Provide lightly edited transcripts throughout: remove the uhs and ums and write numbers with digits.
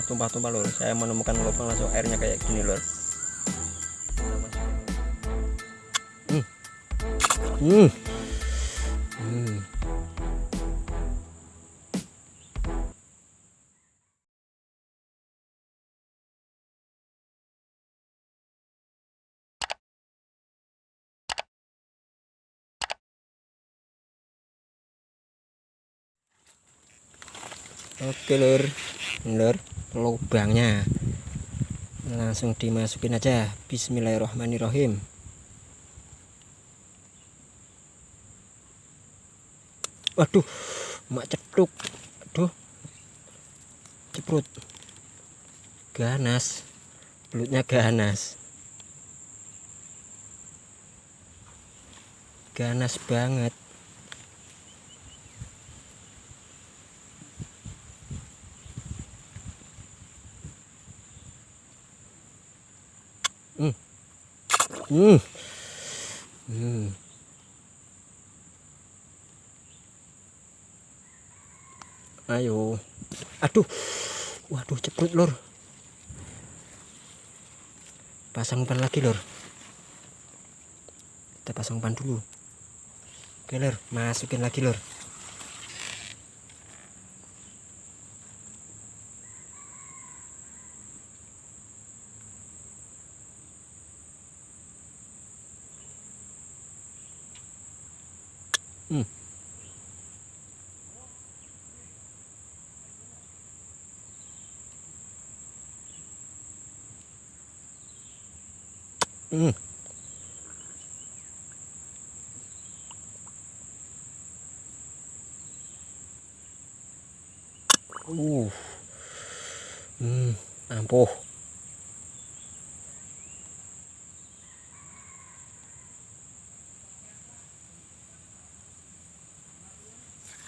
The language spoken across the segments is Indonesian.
tumpah-tumpah lur. Saya menemukan lubang langsung airnya kayak gini lur. Hmm. Hmm. Oke lur, lubangnya langsung dimasukin aja. Bismillahirrahmanirrahim. Waduh, mak cetuk. Aduh, ceprut, ganas, belutnya ganas, ganas banget. Hmm. Hmm. Hmm. Ayo, aduh, waduh, ceprut lur. Pasang umpan lagi lur. Kita pasang umpan dulu. Oke lur, masukin lagi lur. Hmm. Hmm. Uh. Hmm. Ampuh.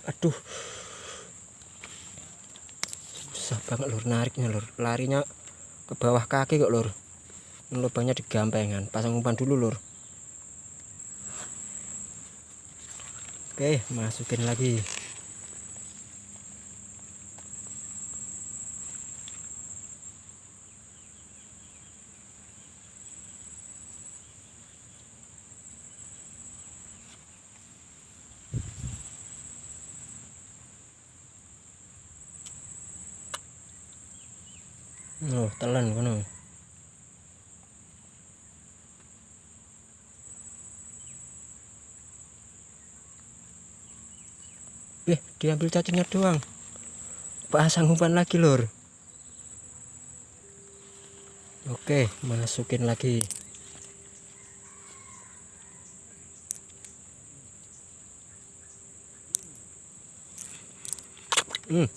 Aduh, susah banget lur nariknya lur. Larinya ke bawah kaki kok lur. Lubangnya digampengan. Pasang umpan dulu lur. Oke, masukin lagi. Oh, telan kono. Diambil cacingnya doang. Pasang umpan lagi lur. Oke, masukin lagi. Hmm.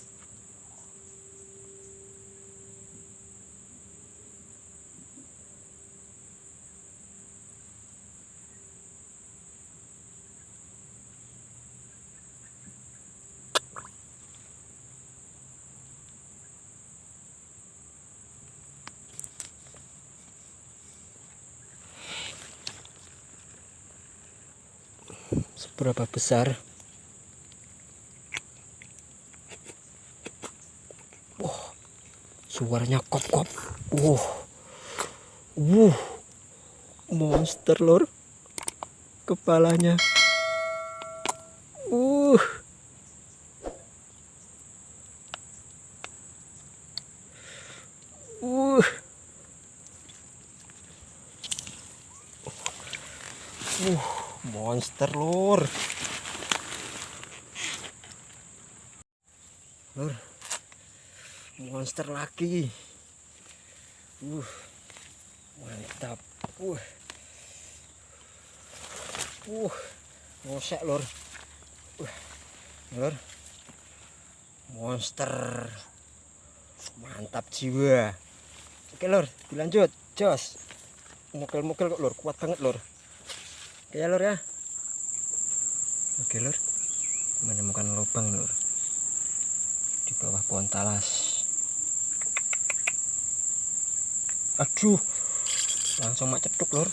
Seberapa besar? Suaranya kop-kop. Monster lor. Kepalanya. Uh. Uh. Monster lor. Lor. Monster lagi. Mantap. Ngosek lor. Lor. Monster. Mantap jiwa. Oke lor, dilanjut. Jos. Mukul-mukul kok lor, kuat banget lor. Oke ya lor ya. Oke lor. Menemukan lubang lor. Di bawah pohon talas. Aduh. Langsung mak cetuk lor.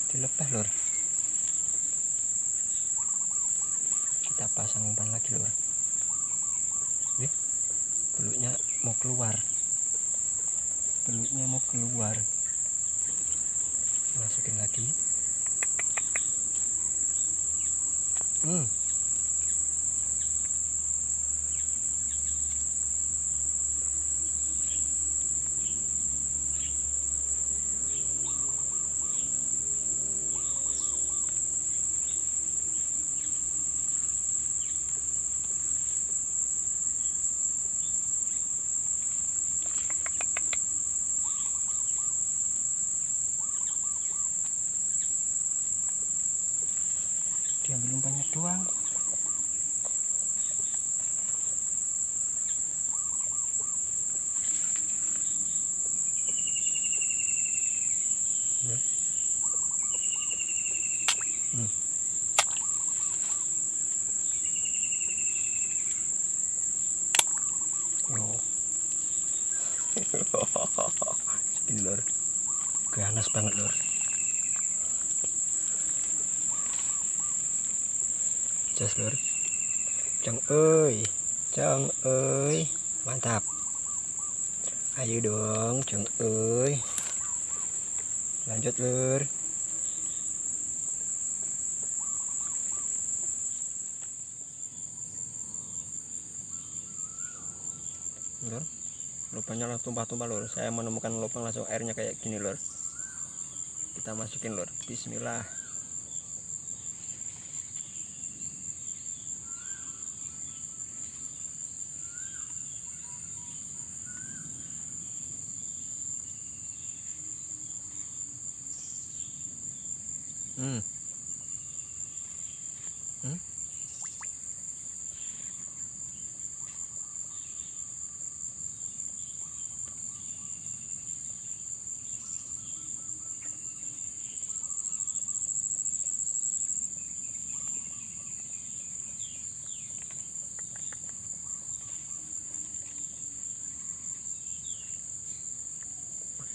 Dilepas lor. kita pasang umpan lagi lor. Belutnya mau keluar, masukin lagi. Diambil umpannya doang. Ya. Yo. Segini lor, ganas banget lor. Jas lor, Jang euy, mantap. Ayo dong Jang euy, lanjut lor. Lor, lubangnya langsung tumpah-tumpah lor. Saya menemukan lubang langsung airnya kayak gini lor. Kita masukin lor, bismillah.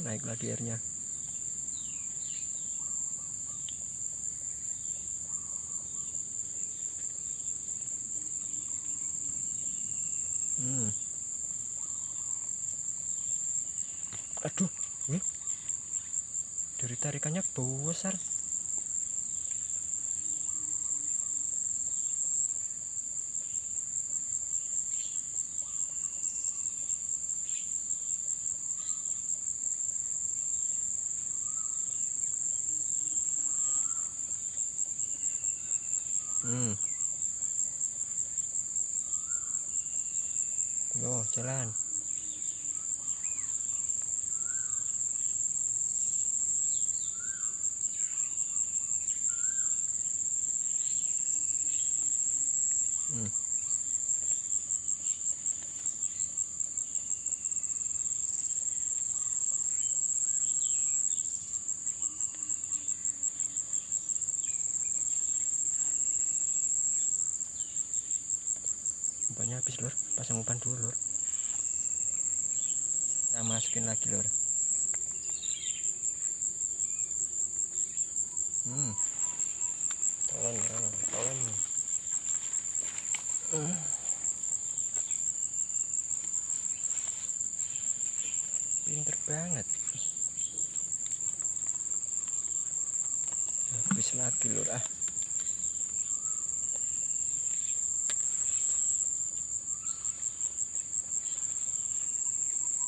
Naik lagi airnya. Aduh, dari tarikannya besar. Yo, jalan. Umpannya habis lor, pasang umpan dulu lor. Kita masukin lagi lor. Telan. Pinter banget. Habis lagi lor ah.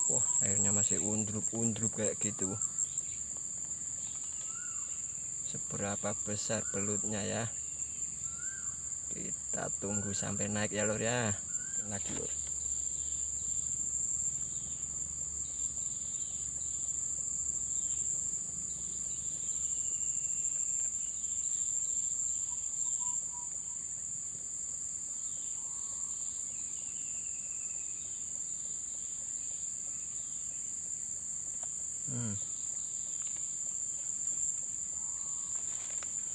Wah, airnya masih undrup kayak gitu. Seberapa besar belutnya ya? Kita tunggu sampai naik ya lor ya. Lagi lor.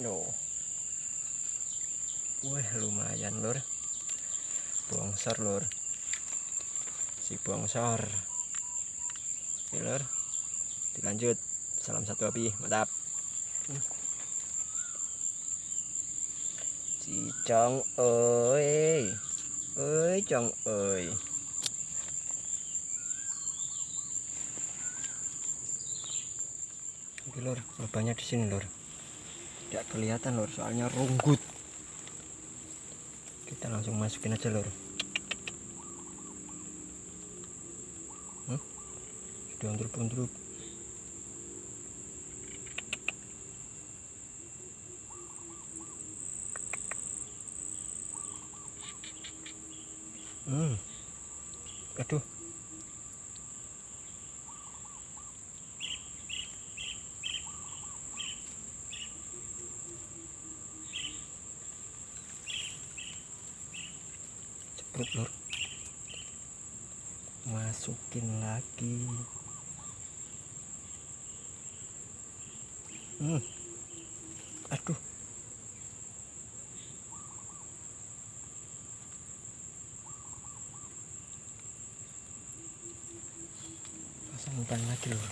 Yo. Wah, lumayan lor. Bongsor lor. Si bongsor. Oke lor. Dilanjut. Salam satu api, mantap. Si Cong oi. Oi Cong oi. Oke lor, lubangnya di sini lor. Tidak kelihatan lor, soalnya runggut. Kita langsung masukin aja lor. Sudah ondruk-ondruk. Aduh. Ceprut lor. Masukin lagi. Aduh. Pasang umpan lagi lor.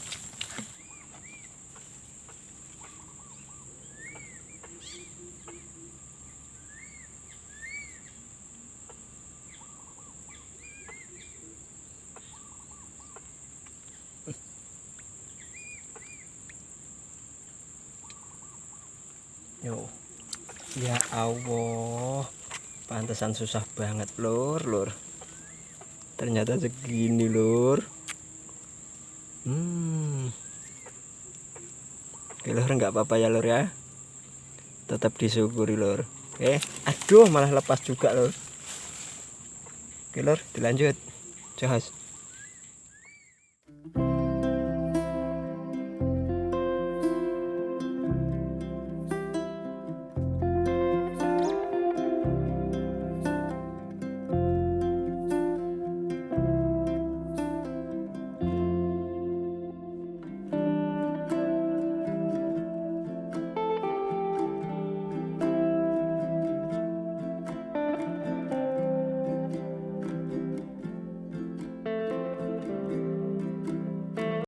Yo. Ya Allah. Pantesan susah banget lor. Ternyata segini lor. Oke lor, nggak apa-apa ya lor ya. Tetap disyukuri lor. Aduh malah lepas juga lor. Oke lor, dilanjut. Jos.